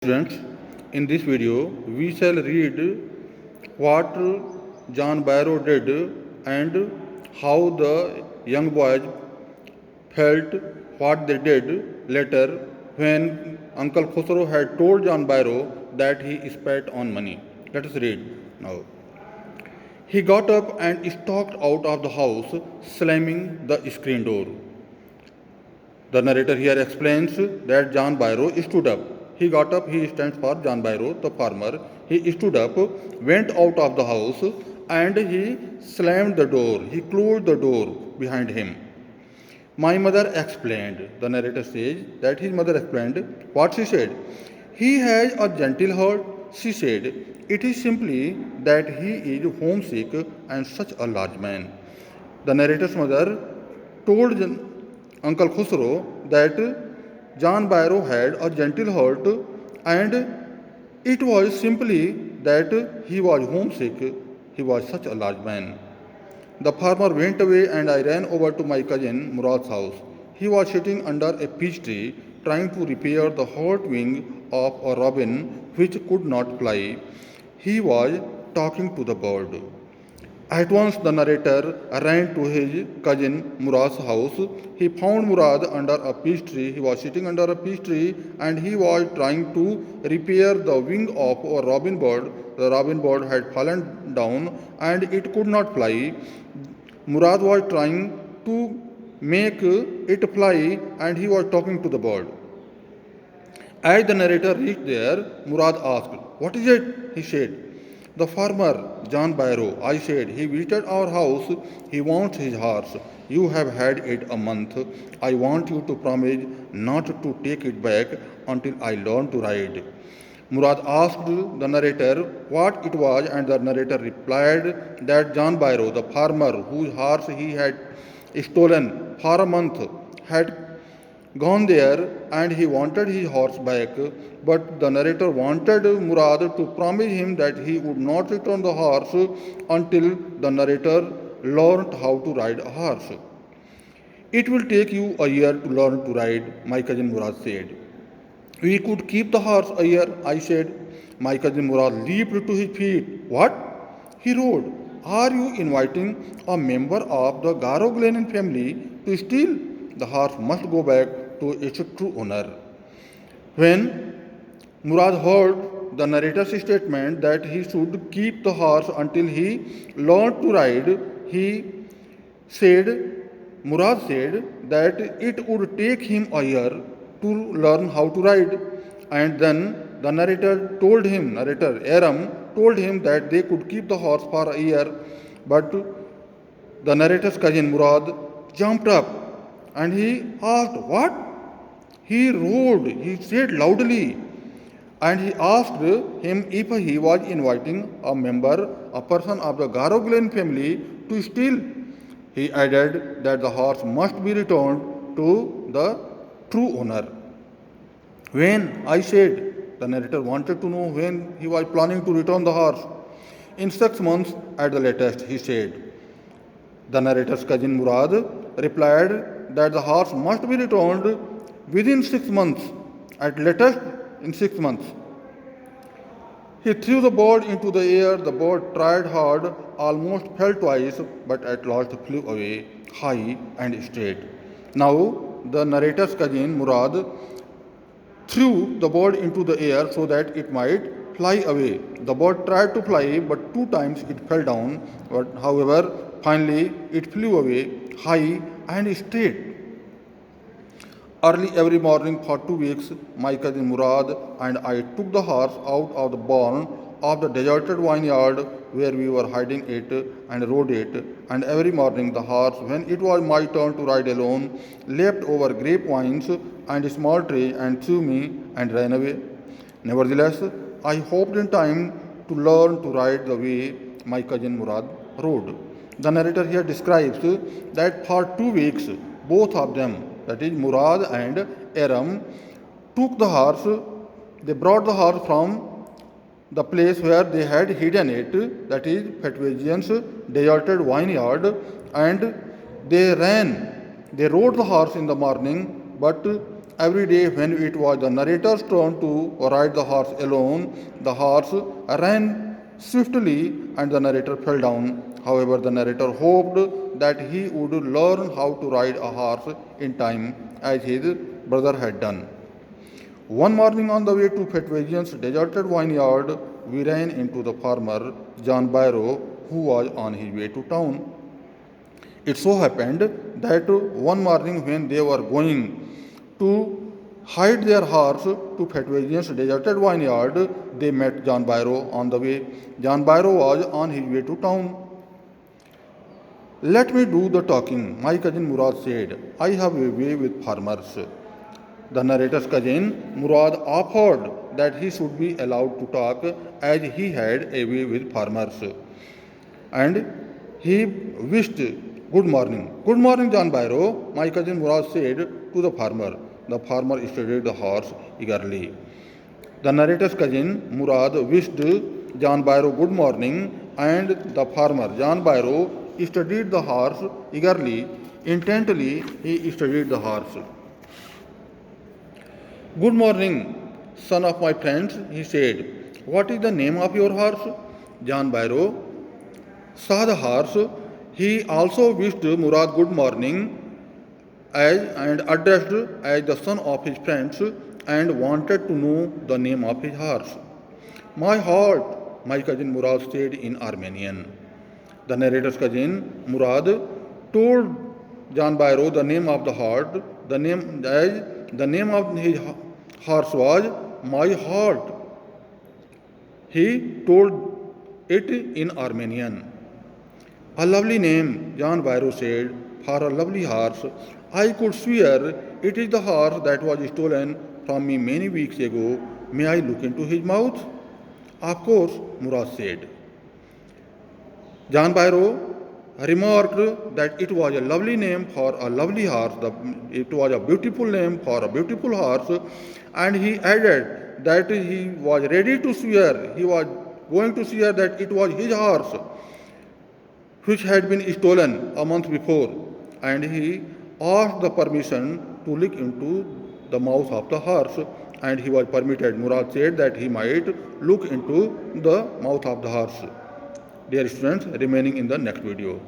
Students, in this video we shall read what John Barrow did and how the young boys felt what they did later when Uncle Khosrow had told John Barrow that he spat on money. Let us read now. He got up and stalked out of the house, slamming the screen door. The narrator here explains that John Barrow stood up. He got up, he stands for John Barrow, the farmer. He stood up, went out of the house, and he slammed the door. He closed the door behind him. My mother explained, the narrator says that his mother explained what she said. He has a gentle heart, she said. It is simply that he is homesick and such a large man. The narrator's mother told Uncle Khusro that John Barrow had a gentle heart and it was simply that he was homesick. He was such a large man. The farmer went away and I ran over to my cousin Murad's house. He was sitting under a peach tree trying to repair the hurt wing of a robin which could not fly. He was talking to the bird. At once the narrator ran to his cousin Murad's house. He found Murad under a peach tree. He was sitting under a peach tree and he was trying to repair the wing of a robin bird. The robin bird had fallen down and it could not fly. Murad was trying to make it fly and he was talking to the bird. As the narrator reached there, Murad asked, "What is it?" he said. "The farmer, John Barrow," I said. "He visited our house. He wants his horse. You have had it a month. I want you to promise not to take it back until I learn to ride." Murad asked the narrator what it was, and the narrator replied that John Barrow, the farmer whose horse he had stolen for a month, had gone there and he wanted his horse back, but the narrator wanted Murad to promise him that he would not return the horse until the narrator learned how to ride a horse. "It will take you a year to learn to ride," my cousin Murad said. "We could keep the horse a year," I said. My cousin Murad leaped to his feet. "What?" he roared. "Are you inviting a member of the Garo Glennon family to steal? The horse must go back to its true owner." When Murad heard the narrator's statement that he should keep the horse until he learned to ride, said, Murad said that it would take him a year to learn how to ride. And then the narrator Aram told him that they could keep the horse for a year. But the narrator's cousin Murad jumped up and he asked, "What?" He roared, he said loudly, and he asked him if he was inviting a person of the Garo Glen family to steal. He added that the horse must be returned to the true owner. "When?" I said. The narrator wanted to know when he was planning to return the horse. "In 6 months at the latest," he said. The narrator's cousin Murad replied that the horse must be returned within 6 months, at latest in 6 months. He threw the bird into the air. The bird tried hard, almost fell twice, but at last flew away high and straight. Now, the narrator's cousin Murad threw the bird into the air so that it might fly away. The bird tried to fly, but 2 times it fell down. But however, finally it flew away high and straight. Early every morning for 2 weeks, my cousin Murad and I took the horse out of the barn of the deserted vineyard where we were hiding it and rode it. And every morning the horse, when it was my turn to ride alone, leapt over grapevines and a small tree and threw me and ran away. Nevertheless, I hoped in time to learn to ride the way my cousin Murad rode. The narrator here describes that for 2 weeks, both of them, that is Murad and Aram, took the horse. They brought the horse from the place where they had hidden it, that is Petwazian's deserted vineyard, and they rode the horse in the morning, but Every day when it was the narrator's turn to ride the horse alone, the horse ran swiftly and the narrator fell down. However, the narrator hoped that he would learn how to ride a horse in time as his brother had done. One morning on the way to Fetwazian's deserted vineyard, we ran into the farmer John Barrow, who was on his way to town. It so happened that one morning when they were going to hide their horse to Fetwazian's deserted vineyard, they met John Barrow on the way. John Barrow was on his way to town. Let me do the talking, my cousin Murad said. I have a way with farmers. The narrator's cousin Murad offered that he should be allowed to talk as he had a way with farmers. And he wished good morning. Good morning, John Barrow, my cousin Murad said to the farmer. The farmer studied the horse eagerly. The narrator's cousin Murad wished John Barrow good morning, and the farmer John Barrow studied the horse eagerly. Intently, he studied the horse. Good morning, son of my friends, he said. What is the name of your horse? John Barrow saw the horse. He also wished Murad good morning and addressed as the son of his friends and wanted to know the name of his horse. My heart, my cousin Murad said in Armenian. The narrator's cousin Murad told John Barrow the name of the horse. The name of his horse was My Heart. He told it in Armenian. A lovely name, John Barrow said, for a lovely horse. I could swear it is the horse that was stolen from me many weeks ago. May I look into his mouth? Of course, Murad said. John Barrow remarked that it was a lovely name for a lovely horse, it was a beautiful name for a beautiful horse, and he added that he was ready to swear, he was going to swear that it was his horse which had been stolen a month before, and he asked the permission to look into the mouth of the horse, and he was permitted. Murad said that he might look into the mouth of the horse. Dear students, remaining in the next video.